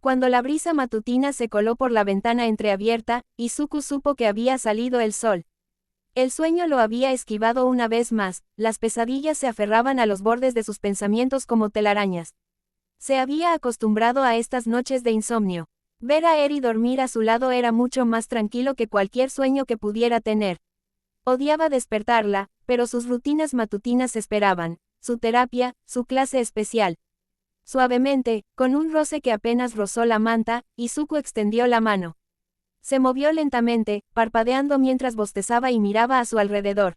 Cuando la brisa matutina se coló por la ventana entreabierta, Izuku supo que había salido el sol. El sueño lo había esquivado una vez más, las pesadillas se aferraban a los bordes de sus pensamientos como telarañas. Se había acostumbrado a estas noches de insomnio. Ver a Eri dormir a su lado era mucho más tranquilo que cualquier sueño que pudiera tener. Odiaba despertarla, pero sus rutinas matutinas esperaban, su terapia, su clase especial. Suavemente, con un roce que apenas rozó la manta, Izuku extendió la mano. Se movió lentamente, parpadeando mientras bostezaba y miraba a su alrededor.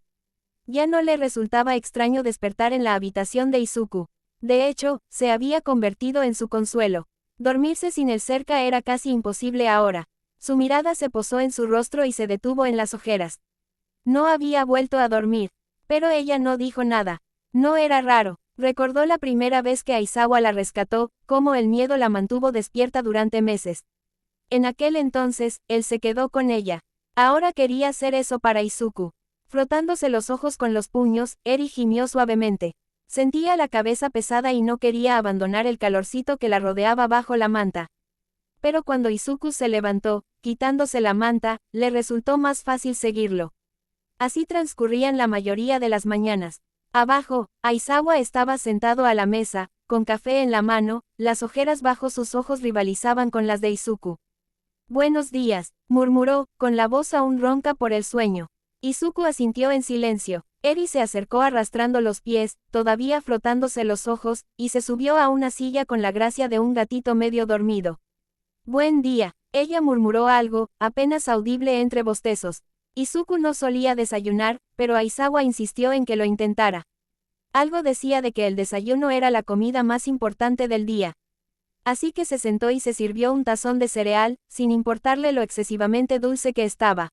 Ya no le resultaba extraño despertar en la habitación de Izuku. De hecho, se había convertido en su consuelo. Dormirse sin él cerca era casi imposible ahora. Su mirada se posó en su rostro y se detuvo en las ojeras. No había vuelto a dormir. Pero ella no dijo nada. No era raro. Recordó la primera vez que Aizawa la rescató, cómo el miedo la mantuvo despierta durante meses. En aquel entonces, él se quedó con ella. Ahora quería hacer eso para Izuku. Frotándose los ojos con los puños, Eri gimió suavemente. Sentía la cabeza pesada y no quería abandonar el calorcito que la rodeaba bajo la manta. Pero cuando Izuku se levantó, quitándose la manta, le resultó más fácil seguirlo. Así transcurrían la mayoría de las mañanas. Abajo, Aizawa estaba sentado a la mesa, con café en la mano, las ojeras bajo sus ojos rivalizaban con las de Izuku. «Buenos días», murmuró, con la voz aún ronca por el sueño. Izuku asintió en silencio. Eri se acercó arrastrando los pies, todavía frotándose los ojos, y se subió a una silla con la gracia de un gatito medio dormido. «Buen día», ella murmuró algo, apenas audible entre bostezos. Izuku no solía desayunar, pero Aizawa insistió en que lo intentara. Algo decía de que el desayuno era la comida más importante del día. Así que se sentó y se sirvió un tazón de cereal, sin importarle lo excesivamente dulce que estaba.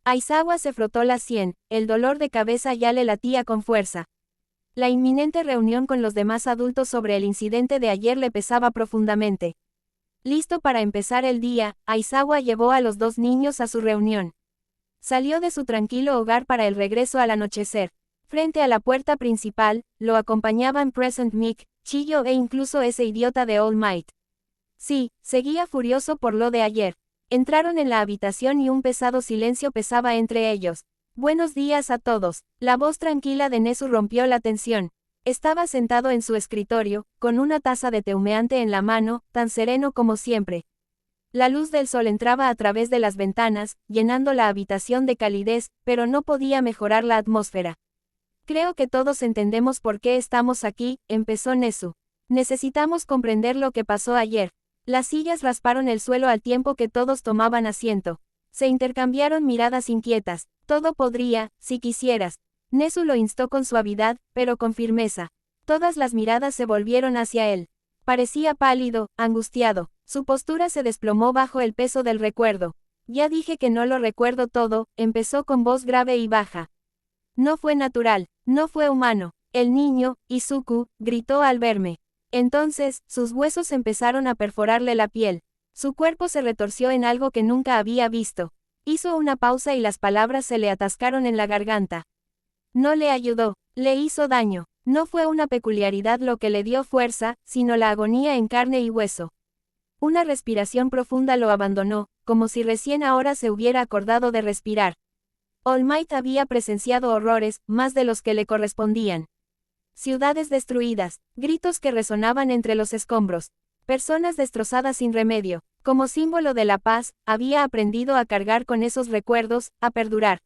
Aizawa se frotó la sien, el dolor de cabeza ya le latía con fuerza. La inminente reunión con los demás adultos sobre el incidente de ayer le pesaba profundamente. Listo para empezar el día, Aizawa llevó a los dos niños a su reunión. Salió de su tranquilo hogar para el regreso al anochecer. Frente a la puerta principal, lo acompañaban Present Mic, Chiyo e incluso ese idiota de All Might. Sí, seguía furioso por lo de ayer. Entraron en la habitación y un pesado silencio pesaba entre ellos. «Buenos días a todos». La voz tranquila de Nezu rompió la tensión. Estaba sentado en su escritorio, con una taza de té humeante en la mano, tan sereno como siempre. La luz del sol entraba a través de las ventanas, llenando la habitación de calidez, pero no podía mejorar la atmósfera. «Creo que todos entendemos por qué estamos aquí», empezó Nezu. «Necesitamos comprender lo que pasó ayer». Las sillas rasparon el suelo al tiempo que todos tomaban asiento. Se intercambiaron miradas inquietas. «Todo podría, si quisieras». Nezu lo instó con suavidad, pero con firmeza. Todas las miradas se volvieron hacia él. Parecía pálido, angustiado. Su postura se desplomó bajo el peso del recuerdo. «Ya dije que no lo recuerdo todo», empezó con voz grave y baja. «No fue natural, no fue humano. El niño, Izuku, gritó al verme. Entonces, sus huesos empezaron a perforarle la piel. Su cuerpo se retorció en algo que nunca había visto. Hizo una pausa y las palabras se le atascaron en la garganta. No le ayudó, le hizo daño. No fue una peculiaridad lo que le dio fuerza, sino la agonía en carne y hueso». Una respiración profunda lo abandonó, como si recién ahora se hubiera acordado de respirar. All Might había presenciado horrores, más de los que le correspondían. Ciudades destruidas, gritos que resonaban entre los escombros, personas destrozadas sin remedio. Como símbolo de la paz, había aprendido a cargar con esos recuerdos, a perdurar.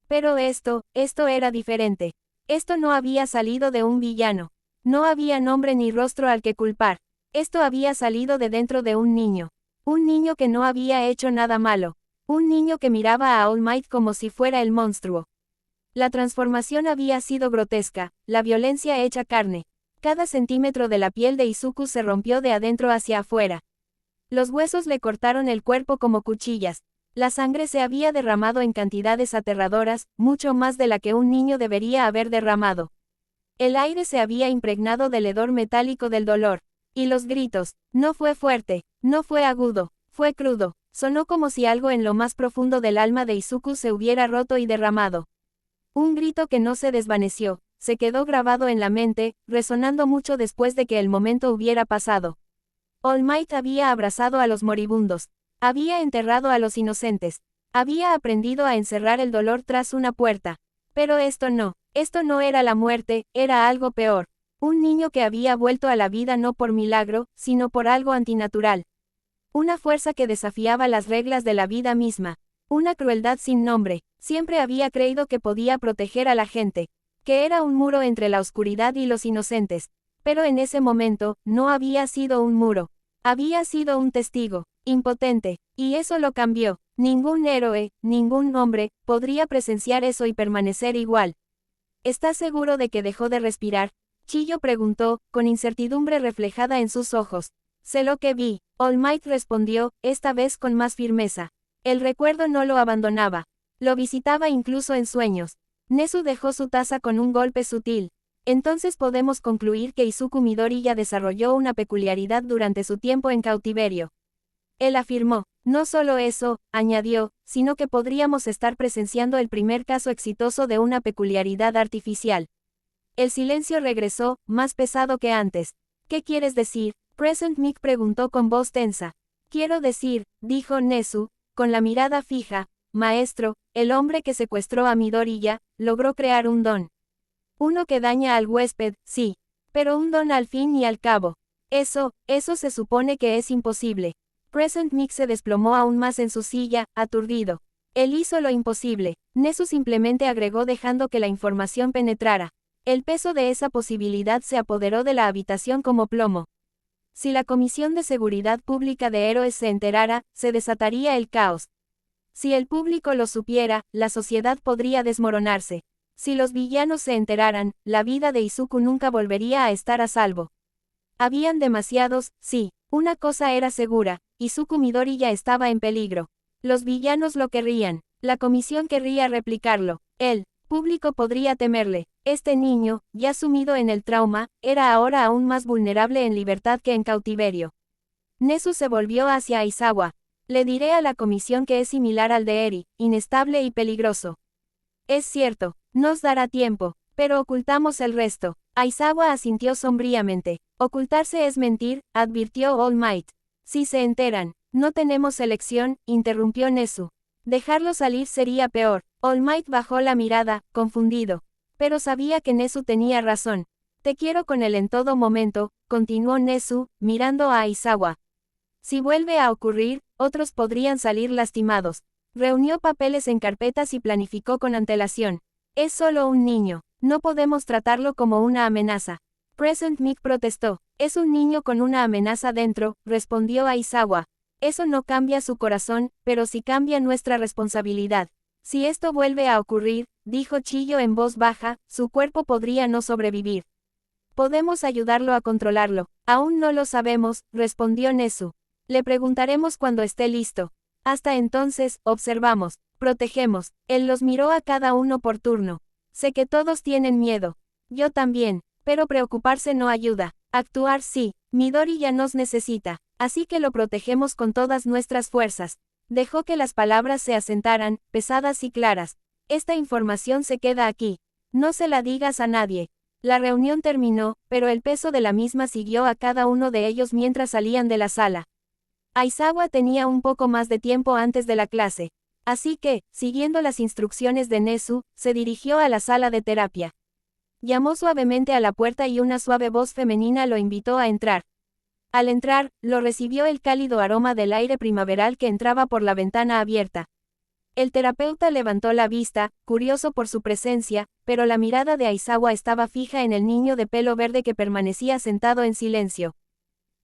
Pero esto era diferente. Esto no había salido de un villano. No había nombre ni rostro al que culpar. Esto había salido de dentro de un niño. Un niño que no había hecho nada malo. Un niño que miraba a All Might como si fuera el monstruo. La transformación había sido grotesca, la violencia hecha carne. Cada centímetro de la piel de Izuku se rompió de adentro hacia afuera. Los huesos le cortaron el cuerpo como cuchillas. La sangre se había derramado en cantidades aterradoras, mucho más de la que un niño debería haber derramado. El aire se había impregnado del hedor metálico del dolor. Y los gritos, no fue fuerte, no fue agudo, fue crudo. Sonó como si algo en lo más profundo del alma de Izuku se hubiera roto y derramado. Un grito que no se desvaneció, se quedó grabado en la mente, resonando mucho después de que el momento hubiera pasado. All Might había abrazado a los moribundos. Había enterrado a los inocentes. Había aprendido a encerrar el dolor tras una puerta. Pero esto no era la muerte, era algo peor. Un niño que había vuelto a la vida no por milagro, sino por algo antinatural. Una fuerza que desafiaba las reglas de la vida misma. Una crueldad sin nombre. Siempre había creído que podía proteger a la gente. Que era un muro entre la oscuridad y los inocentes. Pero en ese momento, no había sido un muro. Había sido un testigo, impotente, y eso lo cambió. Ningún héroe, ningún hombre, podría presenciar eso y permanecer igual. ¿Estás seguro de que dejó de respirar? Chiyo preguntó, con incertidumbre reflejada en sus ojos. Sé lo que vi, All Might respondió, esta vez con más firmeza. El recuerdo no lo abandonaba. Lo visitaba incluso en sueños. Nezu dejó su taza con un golpe sutil. Entonces podemos concluir que Izuku Midoriya desarrolló una peculiaridad durante su tiempo en cautiverio. Él afirmó, no solo eso, añadió, sino que podríamos estar presenciando el primer caso exitoso de una peculiaridad artificial. El silencio regresó, más pesado que antes. ¿Qué quieres decir? Present Mic preguntó con voz tensa. Quiero decir, dijo Nezu, con la mirada fija, maestro, el hombre que secuestró a Midoriya, logró crear un don. Uno que daña al huésped, sí. Pero un don al fin y al cabo. Eso se supone que es imposible. Present Mic se desplomó aún más en su silla, aturdido. Él hizo lo imposible. Nezu simplemente agregó dejando que la información penetrara. El peso de esa posibilidad se apoderó de la habitación como plomo. Si la Comisión de Seguridad Pública de Héroes se enterara, se desataría el caos. Si el público lo supiera, la sociedad podría desmoronarse. Si los villanos se enteraran, la vida de Izuku nunca volvería a estar a salvo. Habían demasiados, sí, una cosa era segura, Izuku Midoriya estaba en peligro. Los villanos lo querrían, la comisión querría replicarlo, el público podría temerle. Este niño, ya sumido en el trauma, era ahora aún más vulnerable en libertad que en cautiverio. Nezu se volvió hacia Aizawa. Le diré a la comisión que es similar al de Eri, inestable y peligroso. Es cierto, nos dará tiempo, pero ocultamos el resto. Aizawa asintió sombríamente. Ocultarse es mentir, advirtió All Might. Si se enteran, no tenemos elección, interrumpió Nezu. Dejarlo salir sería peor. All Might bajó la mirada, confundido. Pero sabía que Nezu tenía razón. Te quiero con él en todo momento, continuó Nezu, mirando a Aizawa. Si vuelve a ocurrir, otros podrían salir lastimados. Reunió papeles en carpetas y planificó con antelación. Es solo un niño, no podemos tratarlo como una amenaza. Present Mic protestó. Es un niño con una amenaza dentro, respondió Aizawa. Eso no cambia su corazón, pero sí cambia nuestra responsabilidad. Si esto vuelve a ocurrir, dijo Chiyo en voz baja, su cuerpo podría no sobrevivir. Podemos ayudarlo a controlarlo. Aún no lo sabemos, respondió Nezu. Le preguntaremos cuando esté listo. Hasta entonces, observamos, protegemos. Él los miró a cada uno por turno. Sé que todos tienen miedo. Yo también, pero preocuparse no ayuda. Actuar sí. Midori ya nos necesita, así que lo protegemos con todas nuestras fuerzas. Dejó que las palabras se asentaran, pesadas y claras. Esta información se queda aquí. No se la digas a nadie. La reunión terminó, pero el peso de la misma siguió a cada uno de ellos mientras salían de la sala. Aizawa tenía un poco más de tiempo antes de la clase. Así que, siguiendo las instrucciones de Nezu, se dirigió a la sala de terapia. Llamó suavemente a la puerta y una suave voz femenina lo invitó a entrar. Al entrar, lo recibió el cálido aroma del aire primaveral que entraba por la ventana abierta. El terapeuta levantó la vista, curioso por su presencia, pero la mirada de Aizawa estaba fija en el niño de pelo verde que permanecía sentado en silencio.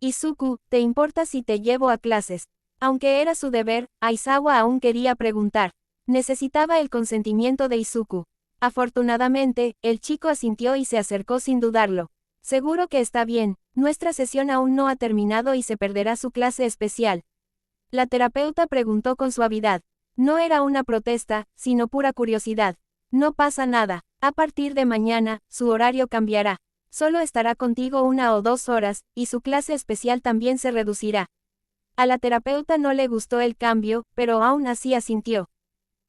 Izuku, ¿te importa si te llevo a clases? Aunque era su deber, Aizawa aún quería preguntar. Necesitaba el consentimiento de Izuku. Afortunadamente, el chico asintió y se acercó sin dudarlo. Seguro que está bien, nuestra sesión aún no ha terminado y se perderá su clase especial. La terapeuta preguntó con suavidad. No era una protesta, sino pura curiosidad. No pasa nada, a partir de mañana, su horario cambiará. Solo estará contigo 1 o 2 horas, y su clase especial también se reducirá. A la terapeuta no le gustó el cambio, pero aún así asintió.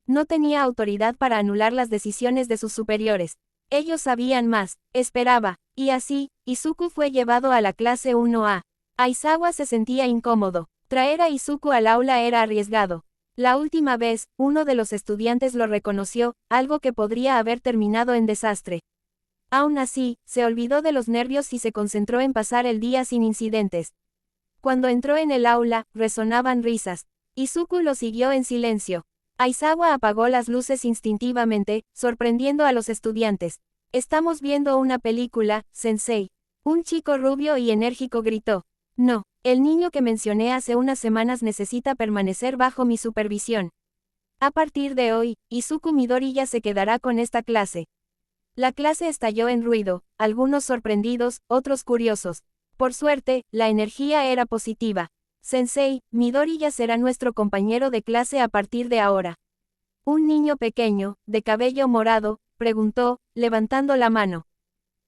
No tenía autoridad para anular las decisiones de sus superiores. Ellos sabían más, esperaba, y así, Izuku fue llevado a la clase 1A. Aizawa se sentía incómodo. Traer a Izuku al aula era arriesgado. La última vez, uno de los estudiantes lo reconoció, algo que podría haber terminado en desastre. Aún así, se olvidó de los nervios y se concentró en pasar el día sin incidentes. Cuando entró en el aula, resonaban risas. Izuku lo siguió en silencio. Aizawa apagó las luces instintivamente, sorprendiendo a los estudiantes. «Estamos viendo una película, sensei». Un chico rubio y enérgico gritó. «No, el niño que mencioné hace unas semanas necesita permanecer bajo mi supervisión. A partir de hoy, Izuku Midoriya se quedará con esta clase». La clase estalló en ruido, algunos sorprendidos, otros curiosos. Por suerte, la energía era positiva. «Sensei, Midoriya será nuestro compañero de clase a partir de ahora». Un niño pequeño, de cabello morado, preguntó, levantando la mano.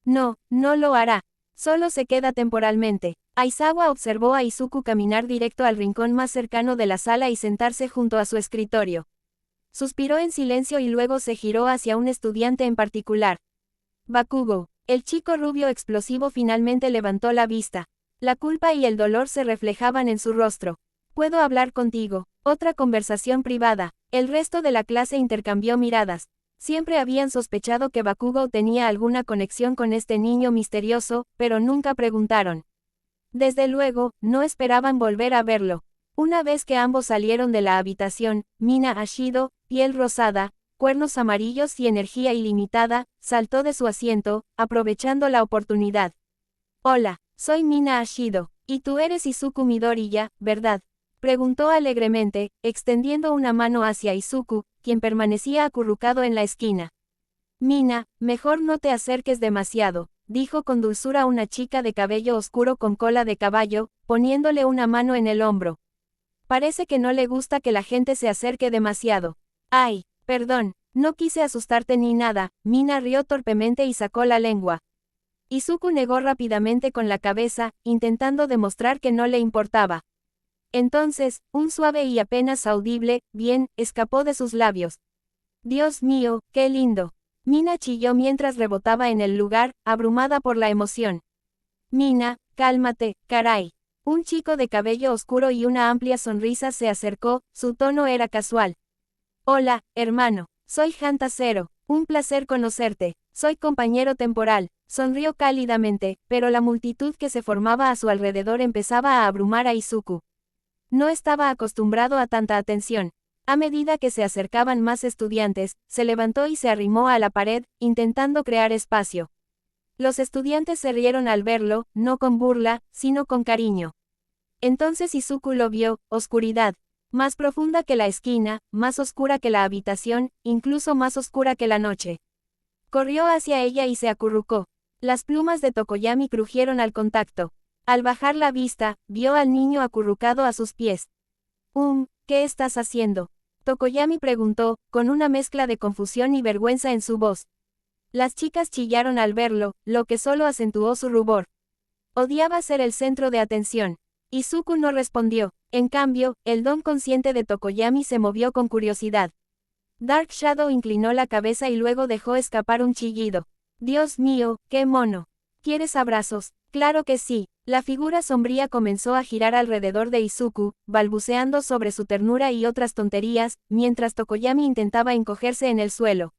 «No, no lo hará. Solo se queda temporalmente». Aizawa observó a Izuku caminar directo al rincón más cercano de la sala y sentarse junto a su escritorio. Suspiró en silencio y luego se giró hacia un estudiante en particular. «Bakugo». El chico rubio explosivo finalmente levantó la vista. La culpa y el dolor se reflejaban en su rostro. «¿Puedo hablar contigo?». Otra conversación privada. El resto de la clase intercambió miradas. Siempre habían sospechado que Bakugo tenía alguna conexión con este niño misterioso, pero nunca preguntaron. Desde luego, no esperaban volver a verlo. Una vez que ambos salieron de la habitación, Mina Ashido, piel rosada, cuernos amarillos y energía ilimitada, saltó de su asiento, aprovechando la oportunidad. «Hola, soy Mina Ashido, y tú eres Izuku Midoriya, ¿verdad?», preguntó alegremente, extendiendo una mano hacia Izuku, quien permanecía acurrucado en la esquina. «Mina, mejor no te acerques demasiado», dijo con dulzura una chica de cabello oscuro con cola de caballo, poniéndole una mano en el hombro. «Parece que no le gusta que la gente se acerque demasiado». «Ay, perdón, no quise asustarte ni nada», Mina rió torpemente y sacó la lengua. Izuku negó rápidamente con la cabeza, intentando demostrar que no le importaba. Entonces, un suave y apenas audible, «bien», escapó de sus labios. «Dios mío, qué lindo». Mina chilló mientras rebotaba en el lugar, abrumada por la emoción. «Mina, cálmate, caray». Un chico de cabello oscuro y una amplia sonrisa se acercó, su tono era casual. «Hola, hermano. Soy Hanta Zero. Un placer conocerte. Soy compañero temporal». Sonrió cálidamente, pero la multitud que se formaba a su alrededor empezaba a abrumar a Izuku. No estaba acostumbrado a tanta atención. A medida que se acercaban más estudiantes, se levantó y se arrimó a la pared, intentando crear espacio. Los estudiantes se rieron al verlo, no con burla, sino con cariño. Entonces Izuku lo vio, oscuridad. Más profunda que la esquina, más oscura que la habitación, incluso más oscura que la noche. Corrió hacia ella y se acurrucó. Las plumas de Tokoyami crujieron al contacto. Al bajar la vista, vio al niño acurrucado a sus pies. ¿Qué estás haciendo?, Tokoyami preguntó, con una mezcla de confusión y vergüenza en su voz. Las chicas chillaron al verlo, lo que solo acentuó su rubor. Odiaba ser el centro de atención. Izuku no respondió. En cambio, el don consciente de Tokoyami se movió con curiosidad. Dark Shadow inclinó la cabeza y luego dejó escapar un chillido. «Dios mío, qué mono. ¿Quieres abrazos?». «Claro que sí». La figura sombría comenzó a girar alrededor de Izuku, balbuceando sobre su ternura y otras tonterías, mientras Tokoyami intentaba encogerse en el suelo.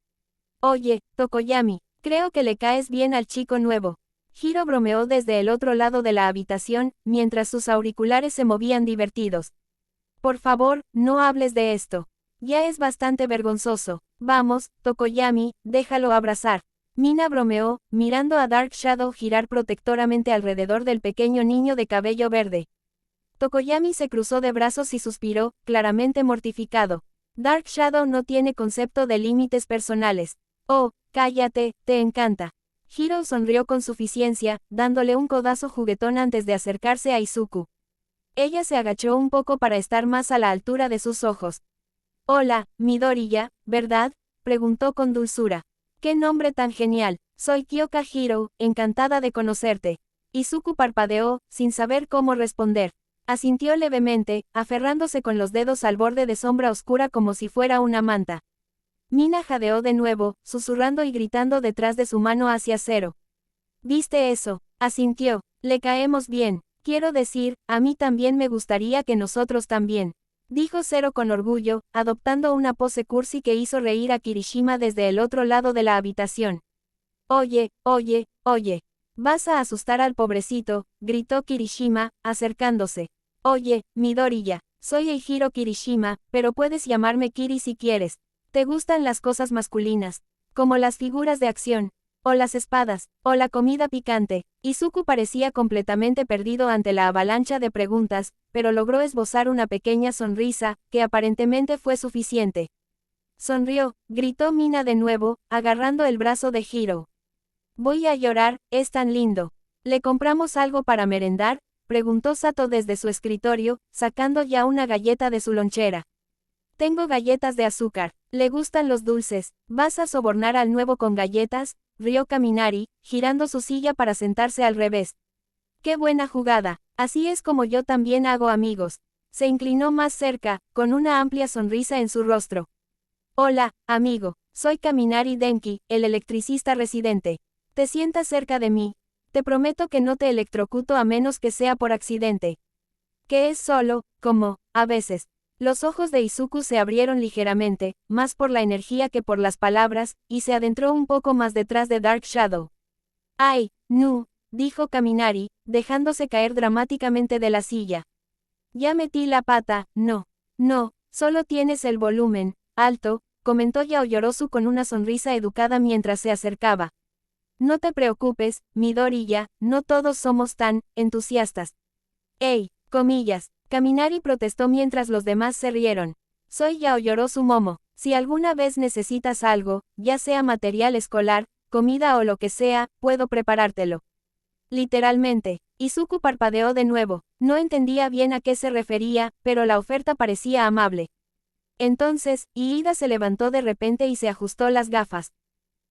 «Oye, Tokoyami, creo que le caes bien al chico nuevo». Hiro bromeó desde el otro lado de la habitación, mientras sus auriculares se movían divertidos. «Por favor, no hables de esto. Ya es bastante vergonzoso. Vamos, Tokoyami, déjalo abrazar». Mina bromeó, mirando a Dark Shadow girar protectoramente alrededor del pequeño niño de cabello verde. Tokoyami se cruzó de brazos y suspiró, claramente mortificado. Dark Shadow no tiene concepto de límites personales. «Oh, cállate, te encanta». Hiro sonrió con suficiencia, dándole un codazo juguetón antes de acercarse a Izuku. Ella se agachó un poco para estar más a la altura de sus ojos. «Hola, Midoriya, ¿verdad?», preguntó con dulzura. «Qué nombre tan genial. Soy Kyoka Hiro, encantada de conocerte». Izuku parpadeó, sin saber cómo responder. Asintió levemente, aferrándose con los dedos al borde de sombra oscura como si fuera una manta. Mina jadeó de nuevo, susurrando y gritando detrás de su mano hacia Zero. «¿Viste eso?». Asintió. «Le caemos bien». Quiero decir, a mí también me gustaría que nosotros también. Dijo Zero con orgullo, adoptando una pose cursi que hizo reír a Kirishima desde el otro lado de la habitación. Oye, oye, oye. Vas a asustar al pobrecito, gritó Kirishima, acercándose. Oye, Midoriya, soy Eijiro Kirishima, pero puedes llamarme Kiri si quieres. ¿Te gustan las cosas masculinas? Como las figuras de acción, o las espadas, o la comida picante. Izuku parecía completamente perdido ante la avalancha de preguntas, pero logró esbozar una pequeña sonrisa, que aparentemente fue suficiente. Sonrió, gritó Mina de nuevo, agarrando el brazo de Hiro. Voy a llorar, es tan lindo. ¿Le compramos algo para merendar? Preguntó Sato desde su escritorio, sacando ya una galleta de su lonchera. Tengo galletas de azúcar. ¿Le gustan los dulces? ¿Vas a sobornar al nuevo con galletas? Rió Kaminari, girando su silla para sentarse al revés. ¡Qué buena jugada! Así es como yo también hago amigos. Se inclinó más cerca, con una amplia sonrisa en su rostro. Hola, amigo. Soy Kaminari Denki, el electricista residente. Te sientas cerca de mí. Te prometo que no te electrocuto a menos que sea por accidente. Que es solo, como, a veces. Los ojos de Izuku se abrieron ligeramente, más por la energía que por las palabras, y se adentró un poco más detrás de Dark Shadow. ¡Ay, no! Dijo Kaminari, dejándose caer dramáticamente de la silla. Ya metí la pata, no. No, solo tienes el volumen alto, comentó Yaoyorozu con una sonrisa educada mientras se acercaba. No te preocupes, Midoriya, no todos somos tan entusiastas. ¡Ey! Comillas. Kaminari protestó mientras los demás se rieron. Soy Yaoyorozu Momo. Si alguna vez necesitas algo, ya sea material escolar, comida o lo que sea, puedo preparártelo. Literalmente. Izuku parpadeó de nuevo. No entendía bien a qué se refería, pero la oferta parecía amable. Entonces, Iida se levantó de repente y se ajustó las gafas.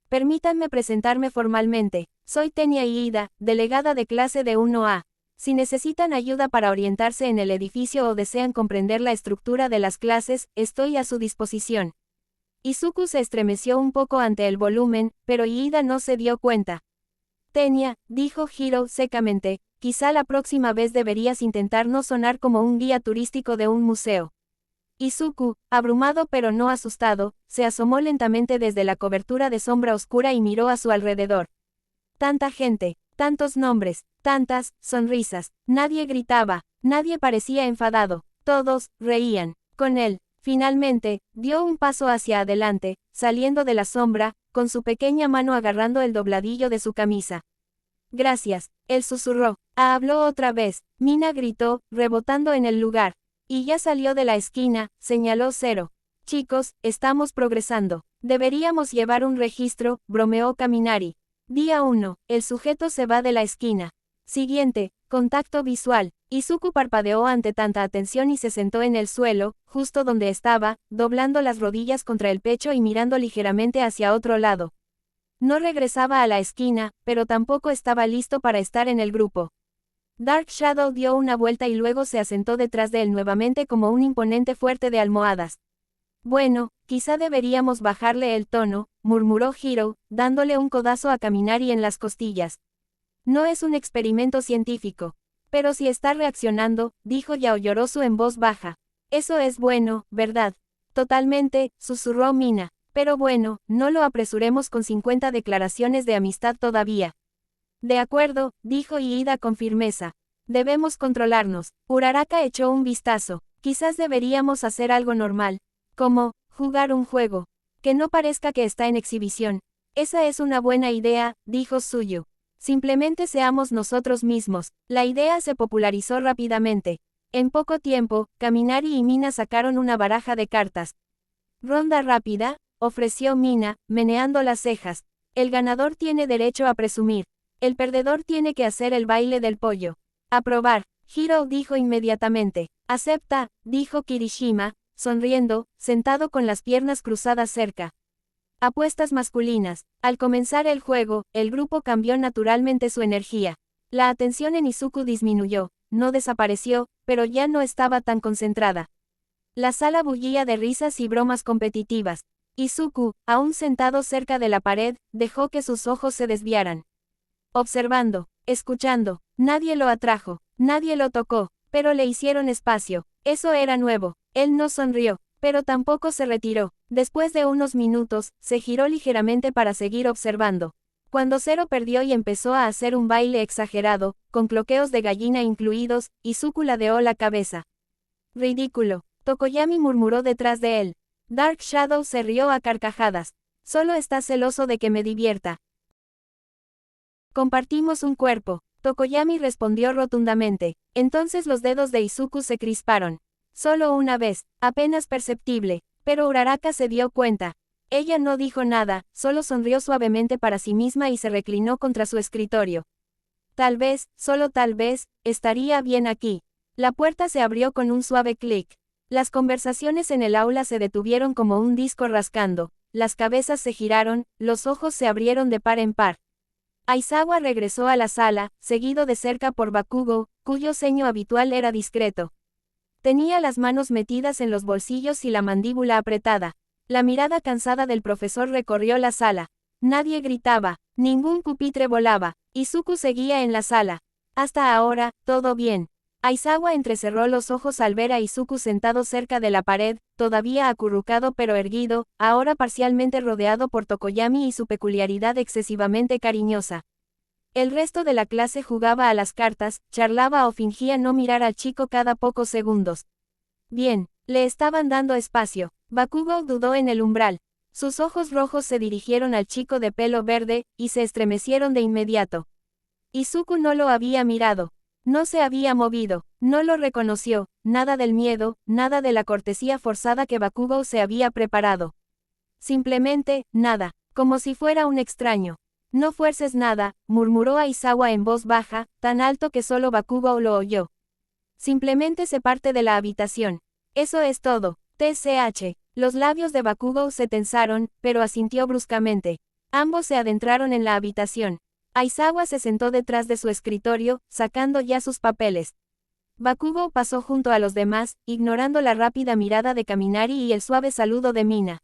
Permítanme presentarme formalmente. Soy Tenya Iida, delegada de clase de 1A. Si necesitan ayuda para orientarse en el edificio o desean comprender la estructura de las clases, estoy a su disposición. Izuku se estremeció un poco ante el volumen, pero Iida no se dio cuenta. Tenya, dijo Hiro secamente, quizá la próxima vez deberías intentar no sonar como un guía turístico de un museo. Izuku, abrumado pero no asustado, se asomó lentamente desde la cobertura de sombra oscura y miró a su alrededor. Tanta gente. Tantos nombres, tantas sonrisas, nadie gritaba, nadie parecía enfadado, todos reían. Con él, finalmente, dio un paso hacia adelante, saliendo de la sombra, con su pequeña mano agarrando el dobladillo de su camisa. Gracias, él susurró. Habló otra vez, Mina gritó, rebotando en el lugar. Y ya salió de la esquina, señaló Zero. Chicos, estamos progresando. Deberíamos llevar un registro, bromeó Kaminari. Día 1, el sujeto se va de la esquina. Siguiente, contacto visual. Izuku parpadeó ante tanta atención y se sentó en el suelo, justo donde estaba, doblando las rodillas contra el pecho y mirando ligeramente hacia otro lado. No regresaba a la esquina, pero tampoco estaba listo para estar en el grupo. Dark Shadow dio una vuelta y luego se asentó detrás de él nuevamente como un imponente fuerte de almohadas. Bueno, quizá deberíamos bajarle el tono, murmuró Hiro, dándole un codazo a Kaminari en las costillas. No es un experimento científico. Pero si está reaccionando, dijo Yaoyorozu en voz baja. Eso es bueno, ¿verdad? Totalmente, susurró Mina. Pero bueno, no lo apresuremos con 50 declaraciones de amistad todavía. De acuerdo, dijo Iida con firmeza. Debemos controlarnos. Uraraka echó un vistazo. Quizás deberíamos hacer algo normal. Como, jugar un juego. Que no parezca que está en exhibición. Esa es una buena idea, dijo Suyu. Simplemente seamos nosotros mismos. La idea se popularizó rápidamente. En poco tiempo, Kaminari y Mina sacaron una baraja de cartas. Ronda rápida, ofreció Mina, meneando las cejas. El ganador tiene derecho a presumir. El perdedor tiene que hacer el baile del pollo. Aprobar. Hiro dijo inmediatamente. Acepta, dijo Kirishima, sonriendo, sentado con las piernas cruzadas cerca. Apuestas masculinas. Al comenzar el juego, el grupo cambió naturalmente su energía. La atención en Izuku disminuyó, no desapareció, pero ya no estaba tan concentrada. La sala bullía de risas y bromas competitivas. Izuku, aún sentado cerca de la pared, dejó que sus ojos se desviaran. Observando, escuchando, nadie lo atrajo. Nadie lo tocó, pero le hicieron espacio. Eso era nuevo. Él no sonrió, pero tampoco se retiró. Después de unos minutos, se giró ligeramente para seguir observando. Cuando Zero perdió y empezó a hacer un baile exagerado, con cloqueos de gallina incluidos, Izuku ladeó la cabeza. Ridículo. Tokoyami murmuró detrás de él. Dark Shadow se rió a carcajadas. Solo está celoso de que me divierta. Compartimos un cuerpo. Tokoyami respondió rotundamente. Entonces los dedos de Izuku se crisparon. Solo una vez, apenas perceptible, pero Uraraka se dio cuenta. Ella no dijo nada, solo sonrió suavemente para sí misma y se reclinó contra su escritorio. Tal vez, solo tal vez, estaría bien aquí. La puerta se abrió con un suave clic. Las conversaciones en el aula se detuvieron como un disco rascando. Las cabezas se giraron, los ojos se abrieron de par en par. Aizawa regresó a la sala, seguido de cerca por Bakugo, cuyo ceño habitual era discreto. Tenía las manos metidas en los bolsillos y la mandíbula apretada. La mirada cansada del profesor recorrió la sala. Nadie gritaba, ningún pupitre volaba. Izuku seguía en la sala. Hasta ahora, todo bien. Aizawa entrecerró los ojos al ver a Izuku sentado cerca de la pared, todavía acurrucado pero erguido, ahora parcialmente rodeado por Tokoyami y su peculiaridad excesivamente cariñosa. El resto de la clase jugaba a las cartas, charlaba o fingía no mirar al chico cada pocos segundos. Bien, le estaban dando espacio. Bakugo dudó en el umbral. Sus ojos rojos se dirigieron al chico de pelo verde, y se estremecieron de inmediato. Izuku no lo había mirado. No se había movido, no lo reconoció, nada del miedo, nada de la cortesía forzada que Bakugo se había preparado. Simplemente, nada, como si fuera un extraño. No fuerces nada, murmuró Aizawa en voz baja, tan alto que solo Bakugo lo oyó. Simplemente se parte de la habitación. Eso es todo. TCH. Los labios de Bakugo se tensaron, pero asintió bruscamente. Ambos se adentraron en la habitación. Aizawa se sentó detrás de su escritorio, sacando ya sus papeles. Bakugo pasó junto a los demás, ignorando la rápida mirada de Kaminari y el suave saludo de Mina.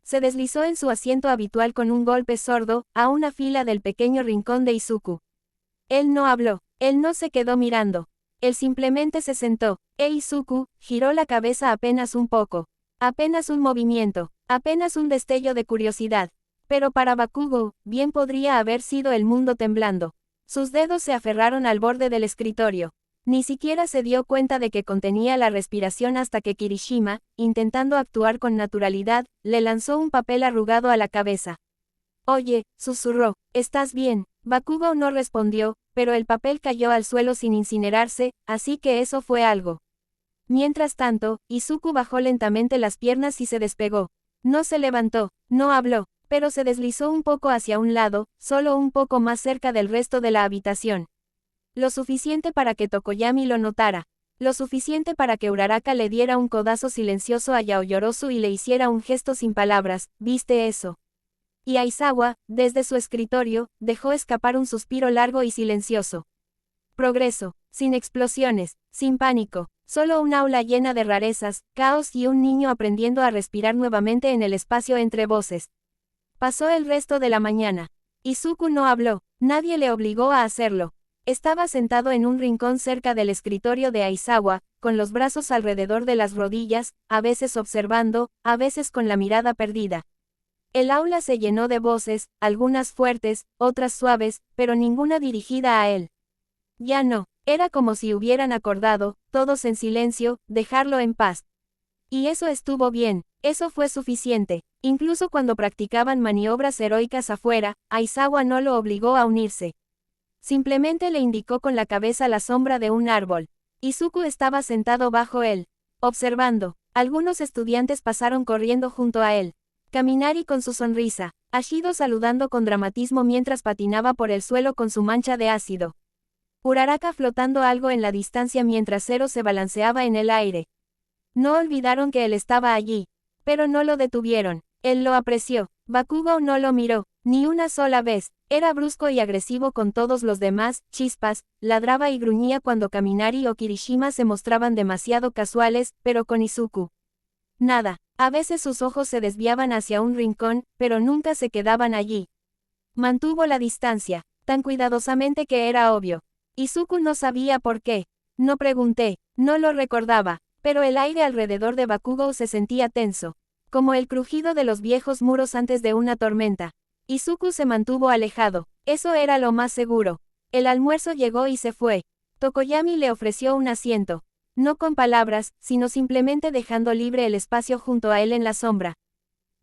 Se deslizó en su asiento habitual con un golpe sordo, a una fila del pequeño rincón de Izuku. Él no habló, él no se quedó mirando. Él simplemente se sentó. Izuku giró la cabeza apenas un poco. Apenas un movimiento, apenas un destello de curiosidad. Pero para Bakugo, bien podría haber sido el mundo temblando. Sus dedos se aferraron al borde del escritorio. Ni siquiera se dio cuenta de que contenía la respiración hasta que Kirishima, intentando actuar con naturalidad, le lanzó un papel arrugado a la cabeza. Oye, susurró, ¿estás bien? Bakugo no respondió, pero el papel cayó al suelo sin incinerarse, así que eso fue algo. Mientras tanto, Izuku bajó lentamente las piernas y se despegó. No se levantó, no habló, pero se deslizó un poco hacia un lado, solo un poco más cerca del resto de la habitación. Lo suficiente para que Tokoyami lo notara. Lo suficiente para que Uraraka le diera un codazo silencioso a Yaoyorozu y le hiciera un gesto sin palabras, ¿viste eso? Y Aizawa, desde su escritorio, dejó escapar un suspiro largo y silencioso. Progreso, sin explosiones, sin pánico, solo un aula llena de rarezas, caos y un niño aprendiendo a respirar nuevamente en el espacio entre voces. Pasó el resto de la mañana. Izuku no habló, nadie le obligó a hacerlo. Estaba sentado en un rincón cerca del escritorio de Aizawa, con los brazos alrededor de las rodillas, a veces observando, a veces con la mirada perdida. El aula se llenó de voces, algunas fuertes, otras suaves, pero ninguna dirigida a él. Ya no, era como si hubieran acordado, todos en silencio, dejarlo en paz. Y eso estuvo bien, eso fue suficiente. Incluso cuando practicaban maniobras heroicas afuera, Aizawa no lo obligó a unirse. Simplemente le indicó con la cabeza la sombra de un árbol. Izuku estaba sentado bajo él, observando. Algunos estudiantes pasaron corriendo junto a él. Kaminari con su sonrisa, Ashido saludando con dramatismo mientras patinaba por el suelo con su mancha de ácido. Uraraka flotando algo en la distancia mientras Zero se balanceaba en el aire. No olvidaron que él estaba allí, pero no lo detuvieron. Él lo apreció. Bakugo no lo miró, ni una sola vez. Era brusco y agresivo con todos los demás, chispas, ladraba y gruñía cuando Kaminari o Kirishima se mostraban demasiado casuales, pero con Izuku. Nada. A veces sus ojos se desviaban hacia un rincón, pero nunca se quedaban allí. Mantuvo la distancia, tan cuidadosamente que era obvio. Izuku no sabía por qué. No pregunté, no lo recordaba, pero el aire alrededor de Bakugou se sentía tenso, como el crujido de los viejos muros antes de una tormenta. Izuku se mantuvo alejado, eso era lo más seguro. El almuerzo llegó y se fue. Tokoyami le ofreció un asiento. No con palabras, sino simplemente dejando libre el espacio junto a él en la sombra.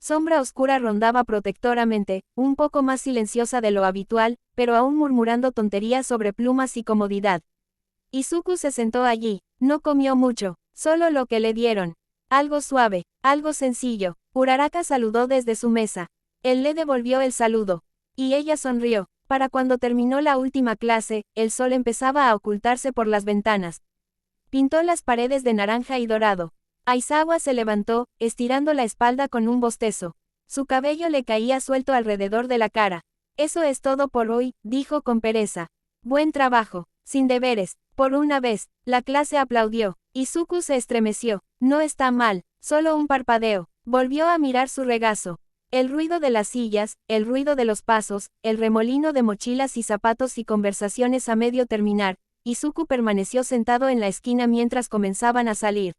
Sombra oscura rondaba protectoramente, un poco más silenciosa de lo habitual, pero aún murmurando tonterías sobre plumas y comodidad. Izuku se sentó allí, no comió mucho, solo lo que le dieron. Algo suave, algo sencillo. Uraraka saludó desde su mesa. Él le devolvió el saludo. Y ella sonrió. Para cuando terminó la última clase, el sol empezaba a ocultarse por las ventanas. Pintó las paredes de naranja y dorado. Aizawa se levantó, estirando la espalda con un bostezo. Su cabello le caía suelto alrededor de la cara. Eso es todo por hoy, dijo con pereza. Buen trabajo, sin deberes, por una vez. La clase aplaudió. Izuku se estremeció. No está mal, solo un parpadeo. Volvió a mirar su regazo. El ruido de las sillas, el ruido de los pasos, el remolino de mochilas y zapatos y conversaciones a medio terminar. Izuku permaneció sentado en la esquina mientras comenzaban a salir.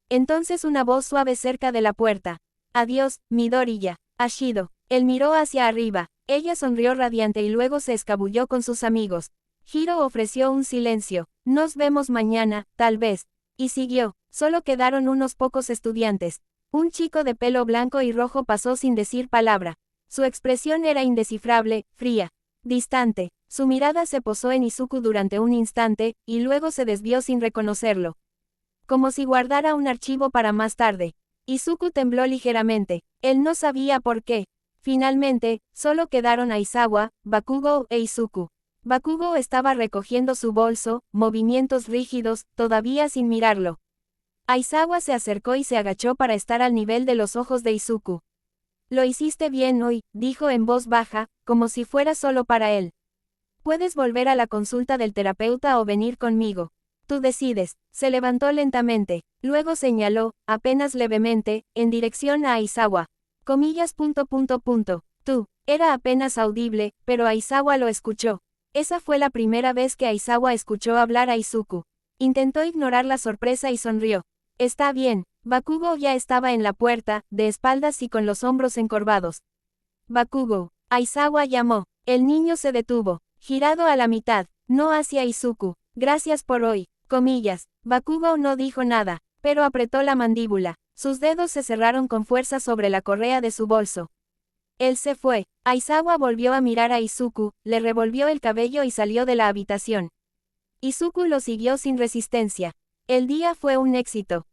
Entonces una voz suave cerca de la puerta. Adiós, Midoriya. Ashido. Él miró hacia arriba. Ella sonrió radiante y luego se escabulló con sus amigos. Hiro ofreció un silencio. Nos vemos mañana, tal vez. Y siguió. Solo quedaron unos pocos estudiantes. Un chico de pelo blanco y rojo pasó sin decir palabra. Su expresión era indescifrable, fría, distante. Su mirada se posó en Izuku durante un instante, y luego se desvió sin reconocerlo. Como si guardara un archivo para más tarde. Izuku tembló ligeramente. Él no sabía por qué. Finalmente, solo quedaron Aizawa, Bakugou e Izuku. Bakugou estaba recogiendo su bolso, movimientos rígidos, todavía sin mirarlo. Aizawa se acercó y se agachó para estar al nivel de los ojos de Izuku. Lo hiciste bien hoy, dijo en voz baja, como si fuera solo para él. Puedes volver a la consulta del terapeuta o venir conmigo. Tú decides. Se levantó lentamente, luego señaló, apenas levemente, en dirección a Aizawa. Tú. Era apenas audible, pero Aizawa lo escuchó. Esa fue la primera vez que Aizawa escuchó hablar a Izuku. Intentó ignorar la sorpresa y sonrió. Está bien. Bakugou ya estaba en la puerta, de espaldas y con los hombros encorvados. Bakugou. Aizawa llamó. El niño se detuvo, girado a la mitad, no hacia Izuku. Gracias por hoy. Comillas. Bakugou no dijo nada, pero apretó la mandíbula. Sus dedos se cerraron con fuerza sobre la correa de su bolso. Él se fue. Aizawa volvió a mirar a Izuku, le revolvió el cabello y salió de la habitación. Izuku lo siguió sin resistencia. El día fue un éxito.